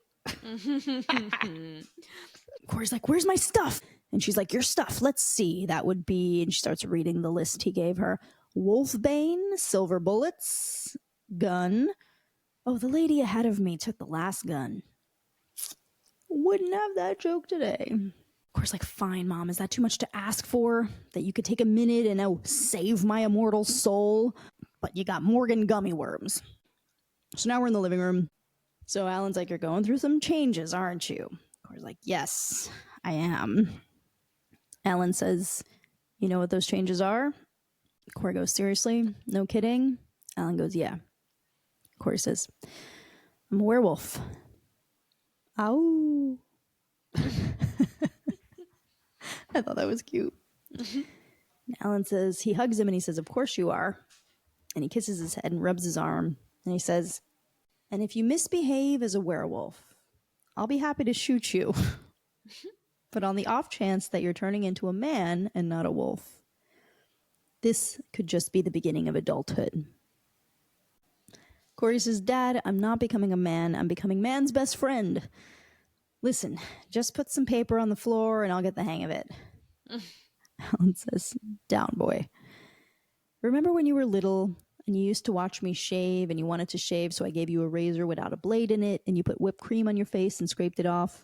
Cory's like, where's my stuff? And she's like, your stuff, let's see. That would be, and she starts reading the list he gave her. Wolfbane, silver bullets, gun. Oh, the lady ahead of me took the last gun. Wouldn't have that joke today. Of course, like, fine, Mom, is that too much to ask for? That you could take a minute and save my immortal soul? But you got Morgan gummy worms. So now we're in the living room. So Alan's like, you're going through some changes, aren't you? Cory's like, yes, I am. Alan says, you know what those changes are? Cory goes, seriously? No kidding? Alan goes, yeah. Cory says, I'm a werewolf. Ow. I thought that was cute. Alan says, he hugs him and he says, of course you are. And he kisses his head and rubs his arm. And he says, and if you misbehave as a werewolf, I'll be happy to shoot you. But on the off chance that you're turning into a man and not a wolf, this could just be the beginning of adulthood. Cory says, Dad, I'm not becoming a man. I'm becoming man's best friend. Listen, just put some paper on the floor and I'll get the hang of it. Alan says, down, boy. Remember when you were little and you used to watch me shave and you wanted to shave, so I gave you a razor without a blade in it and you put whipped cream on your face and scraped it off?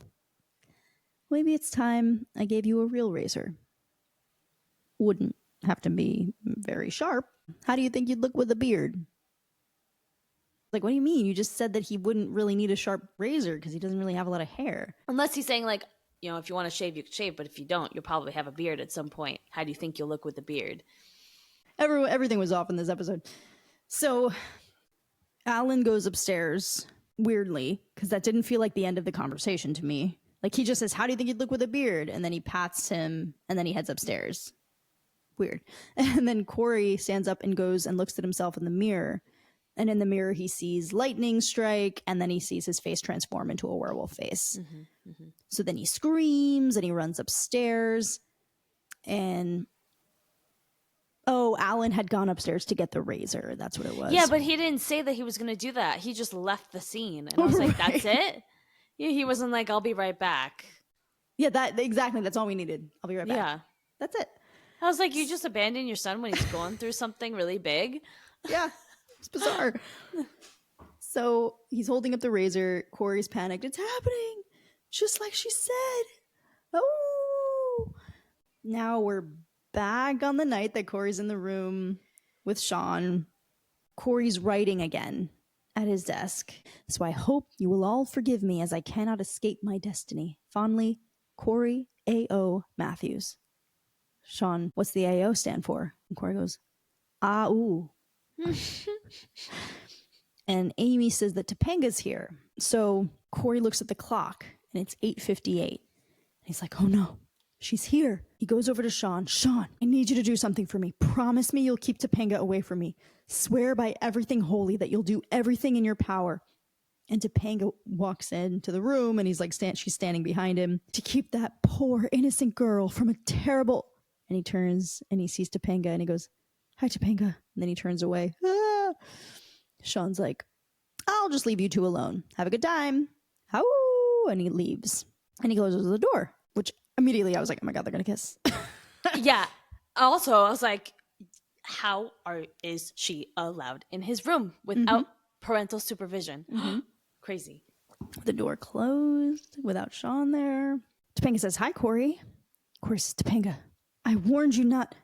Maybe it's time I gave you a real razor. Wouldn't have to be very sharp. How do you think you'd look with a beard? Like, what do you mean? You just said that he wouldn't really need a sharp razor because he doesn't really have a lot of hair. Unless he's saying, like, you know, if you want to shave, you can shave, but if you don't, you'll probably have a beard at some point. How do you think you'll look with a beard? Everything was off in this episode. So Alan goes upstairs, weirdly, because that didn't feel like the end of the conversation to me. Like, he just says, how do you think you'd look with a beard? And then he pats him, and then he heads upstairs. Weird. And then Cory stands up and goes and looks at himself in the mirror. And in the mirror, he sees lightning strike, and then he sees his face transform into a werewolf face. So then he screams, and he runs upstairs. And, oh, Alan had gone upstairs to get the razor. That's what it was. Yeah, but he didn't say that he was going to do that. He just left the scene. And I was like, that's it? Yeah, he wasn't like, I'll be right back. Yeah, exactly. That's all we needed. I'll be right back. Yeah. That's it. I was like, you just abandon your son when he's going through something really big? Yeah. It's bizarre. So he's holding up the razor. Cory's panicked. It's happening. Just like she said. Oh. Now we're back on the night that Cory's in the room with Sean. Cory's writing again at his desk. So I hope you will all forgive me as I cannot escape my destiny. Fondly, Cory A.O. Matthews. Sean, what's the A.O. stand for? And Cory goes, ooh. And Amy says that Topanga's here. So Cory looks at the clock and it's 8:58. And he's like, oh no, she's here. He goes over to Sean. Sean, I need you to do something for me. Promise me you'll keep Topanga away from me. Swear by everything holy that you'll do everything in your power. And Topanga walks into the room and he's like, she's standing behind him. To keep that poor innocent girl from a terrible... And he turns and he sees Topanga and he goes, hi, Topanga. And then he turns away. Ah. Sean's like, I'll just leave you two alone. Have a good time. How? And he leaves. And he closes the door, which immediately I was like, oh my God, they're going to kiss. Yeah. Also, I was like, how is she allowed in his room without parental supervision? Crazy. The door closed without Sean there. Topanga says, hi, Cory. Cory says, Topanga, I warned you not...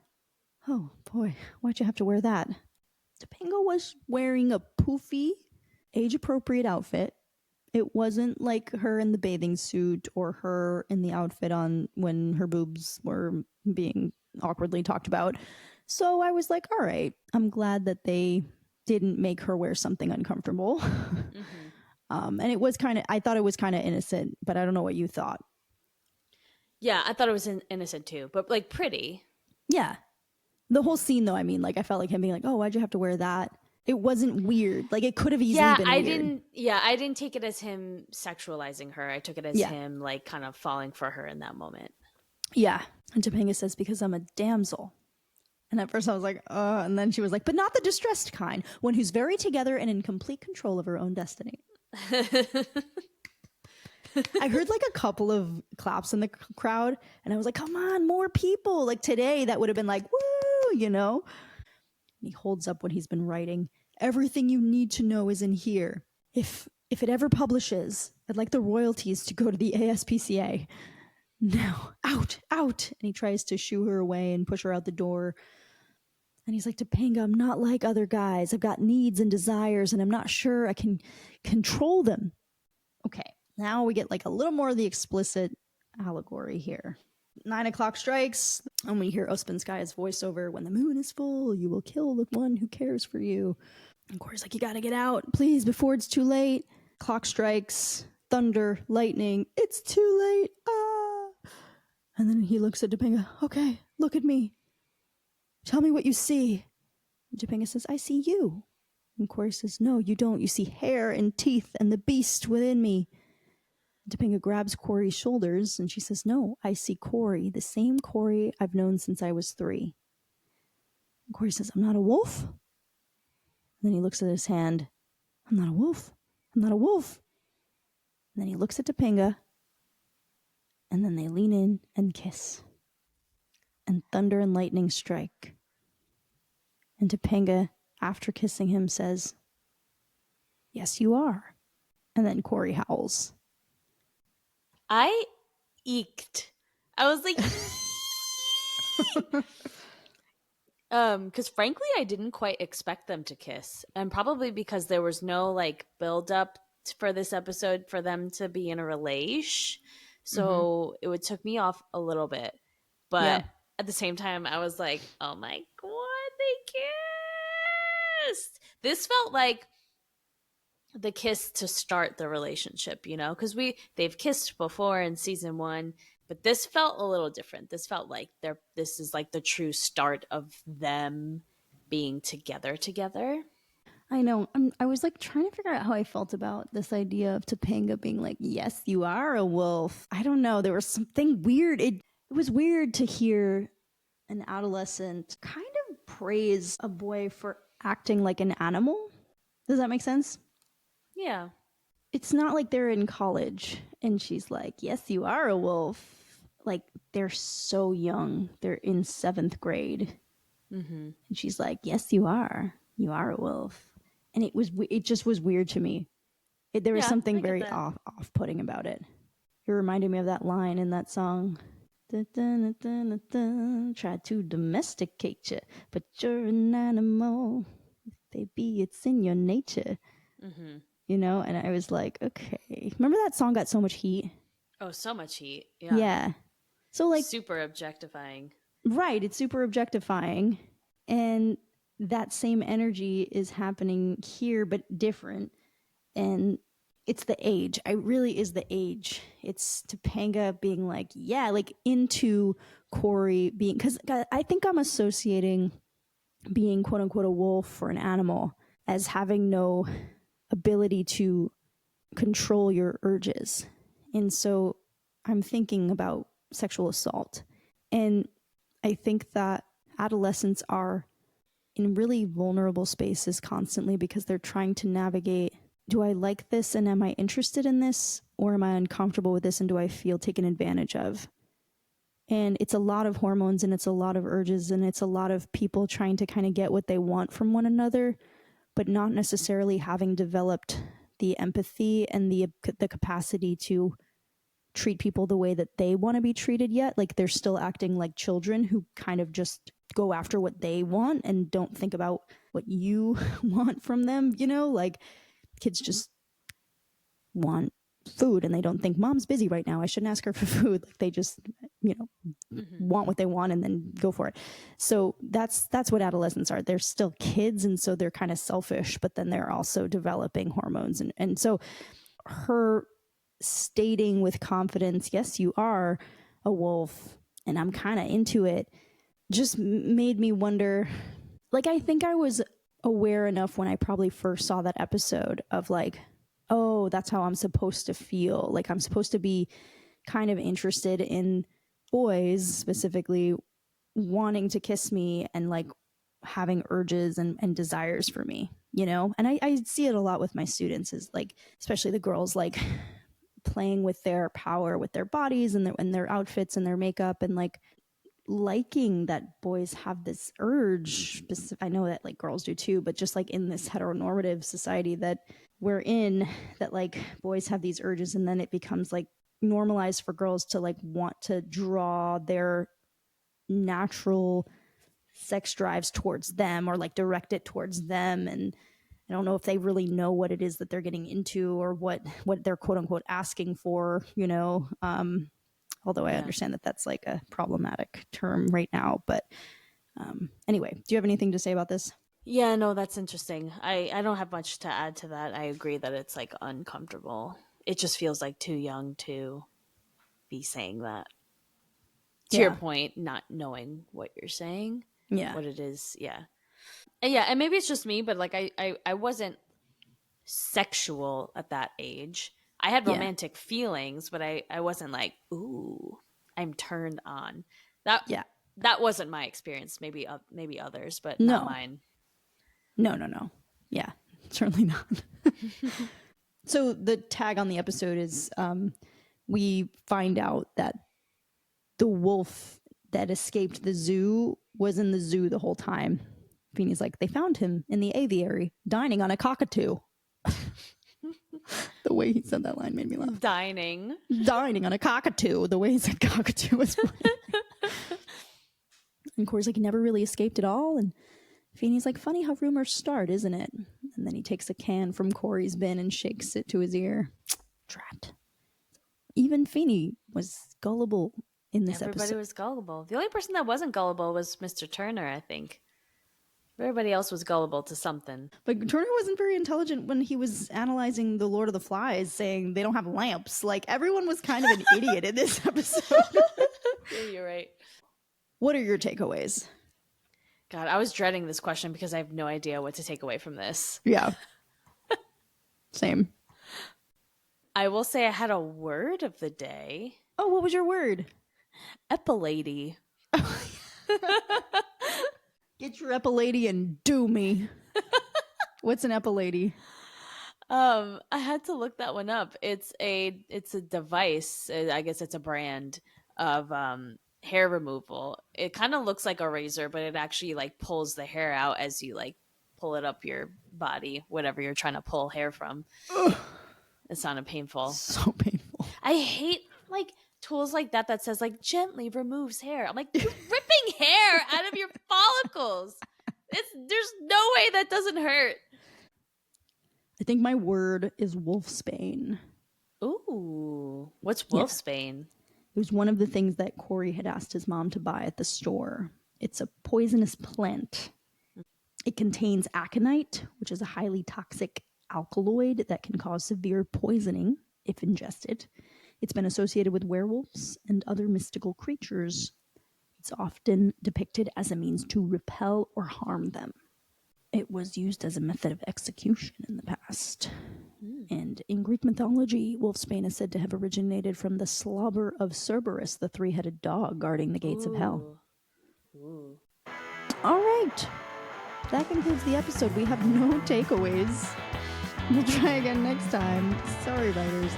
Oh, boy, why'd you have to wear that? Topanga was wearing a poofy, age-appropriate outfit. It wasn't like her in the bathing suit or her in the outfit on when her boobs were being awkwardly talked about. So I was like, all right, I'm glad that they didn't make her wear something uncomfortable. And it was I thought it was kind of innocent, but I don't know what you thought. Yeah, I thought it was innocent too, but like pretty. Yeah. The whole scene, though, I mean, like, I felt like him being like, oh, why'd you have to wear that? It wasn't weird. Like, it could have easily been weird. I didn't take it as him sexualizing her. I took it as him, like, kind of falling for her in that moment. Yeah. And Topanga says, because I'm a damsel. And at first I was like, and then she was like, but not the distressed kind. One who's very together and in complete control of her own destiny. I heard like a couple of claps in the crowd and I was like, come on, more people. Like today that would have been like, woo, you know? And he holds up what he's been writing. Everything you need to know is in here. If it ever publishes, I'd like the royalties to go to the ASPCA. Now, out. And he tries to shoo her away and push her out the door. And he's like, Topanga, I'm not like other guys. I've got needs and desires and I'm not sure I can control them. Okay. Now we get like a little more of the explicit allegory here. 9 o'clock strikes, and we hear Ospenskaya's voiceover. When the moon is full, you will kill the one who cares for you. And Cory's like, you gotta get out, please, before it's too late. Clock strikes, thunder, lightning. It's too late. Ah! And then he looks at Topanga. Okay, look at me. Tell me what you see. And Topanga says, I see you. And Cory says, no, you don't. You see hair and teeth and the beast within me. Topanga grabs Cory's shoulders and she says, "No, I see Cory, the same Cory I've known since I was 3. And Cory says, "I'm not a wolf." And then he looks at his hand. "I'm not a wolf. I'm not a wolf." And then he looks at Topanga. And then they lean in and kiss. And thunder and lightning strike. And Topanga, after kissing him, says, "Yes, you are." And then Cory howls. I eeked. I was like, because frankly, I didn't quite expect them to kiss, and probably because there was no like build up for this episode for them to be in a relation. So it took me off a little bit, but at the same time, I was like, "Oh my god, they kissed!" This felt like the kiss to start the relationship, you know, because they've kissed before in season 1, but this felt a little different. This felt like this is like the true start of them being together. I know. I was like trying to figure out how I felt about this idea of Topanga being like, "Yes, you are a wolf." I don't know. There was something weird. It was weird to hear an adolescent kind of praise a boy for acting like an animal. Does that make sense? Yeah. It's not like they're in college and she's like, "Yes, you are a wolf." Like, they're so young. They're in 7th grade. And she's like, "Yes, you are. You are a wolf." And it just was weird to me. There was something very off-putting about it. It reminded me of that line in that song. Dun, dun, dun, dun, dun, try to domesticate you, but you're an animal. Baby, it's in your nature. You know? And I was like, okay. Remember that song got so much heat? Oh, so much heat. Yeah. Yeah. So, like, super objectifying. Right. It's super objectifying. And that same energy is happening here, but different. And it's the age. It really is the age. It's Topanga being like, yeah, like into Cory being, because I think I'm associating being quote unquote a wolf or an animal as having no ability to control your urges. And so I'm thinking about sexual assault. And I think that adolescents are in really vulnerable spaces constantly because they're trying to navigate, do I like this and am I interested in this, or am I uncomfortable with this and do I feel taken advantage of? And it's a lot of hormones and it's a lot of urges and it's a lot of people trying to kind of get what they want from one another, but not necessarily having developed the empathy and the capacity to treat people the way that they want to be treated yet. Like, they're still acting like children who kind of just go after what they want and don't think about what you want from them, you know? Like, kids just want food and they don't think mom's busy right now, I shouldn't ask her for food. Like, they just, you know, want what they want and then go for it. So that's what adolescents are. They're still kids, and so they're kind of selfish, but then they're also developing hormones. And so her stating with confidence, "Yes, you are a wolf and I'm kind of into it," just made me wonder. Like, I think I was aware enough when I probably first saw that episode of like, oh, that's how I'm supposed to feel. Like, I'm supposed to be kind of interested in boys, specifically wanting to kiss me and like having urges and desires for me, you know? And I see it a lot with my students, is like, especially the girls, like playing with their power with their bodies and their outfits and their makeup, and like liking that boys have this urge. I know that like girls do too, but just like in this heteronormative society that we're in, that like boys have these urges, and then it becomes like normalized for girls to like want to draw their natural sex drives towards them or like direct it towards them. And I don't know if they really know what it is that they're getting into or what they're quote unquote asking for, you know. Although I understand that that's like a problematic term right now. But anyway, do you have anything to say about this? Yeah, no, that's interesting. I don't have much to add to that. I agree that it's like uncomfortable. It just feels like too young to be saying that. To your point, not knowing what you're saying. Yeah. What it is. Yeah. Yeah, and maybe it's just me, but like I wasn't sexual at that age. I had Yeah. romantic feelings, but I wasn't like, ooh, I'm turned on. That wasn't my experience. Maybe others, but No. not mine. No. Yeah, certainly not. So the tag on the episode is we find out that the wolf that escaped the zoo was in the zoo the whole time. Feeney's like, they found him in the aviary, dining on a cockatoo. The way he said that line made me laugh. Dining on a cockatoo. The way he said cockatoo was funny. And Cory's like, he never really escaped at all. And Feeney's like, funny how rumors start, isn't it? And then he takes a can from Cory's bin and shakes it to his ear. Drat. Even Feeney was gullible in this Everybody episode. was gullible. The only person that wasn't gullible was Mr. Turner, I think. Everybody else was gullible to something. But Turner wasn't very intelligent when he was analyzing the Lord of the Flies, saying they don't have lamps. Like, everyone was kind of an idiot in this episode. Yeah, you're right. What are your takeaways? God, I was dreading this question because I have no idea what to take away from this. Yeah. Same. I will say I had a word of the day. Oh, what was your word? Epilady. Get your epilady and do me. What's an epilady? I had to look that one up. It's a device. I guess it's a brand of hair removal. It kind of looks like a razor, but it actually like pulls the hair out as you like pull it up your body, whatever you're trying to pull hair from. Ugh. It sounded painful. So painful. I hate like tools like that says like gently removes hair. I'm like, you're ripping hair out of your follicles. There's no way that doesn't hurt. I think my word is wolfsbane. Ooh, what's wolfsbane? It was one of the things that Cory had asked his mom to buy at the store. It's a poisonous plant. It contains aconite, which is a highly toxic alkaloid that can cause severe poisoning if ingested. It's been associated with werewolves and other mystical creatures. It's often depicted as a means to repel or harm them. It was used as a method of execution in the past. And in Greek mythology, wolfsbane is said to have originated from the slobber of Cerberus, the three-headed dog guarding the gates of hell. Ooh. All right. That concludes the episode. We have no takeaways. We'll try again next time. Sorry, writers.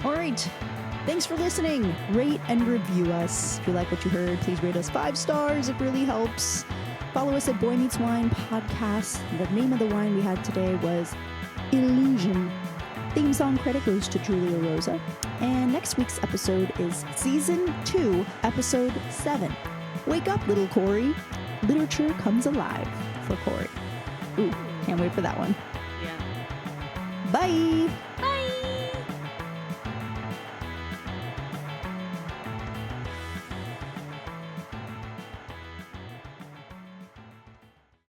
All right. Thanks for listening. Rate and review us. If you like what you heard, please rate us 5 stars. It really helps. Follow us at Boy Meets Wine Podcast. The name of the wine we had today was Illusion. Theme song credit goes to Julia Rosa. And next week's episode is Season 2, Episode 7. Wake up, little Cory. Literature comes alive for Cory. Ooh, can't wait for that one. Yeah. Bye. Bye.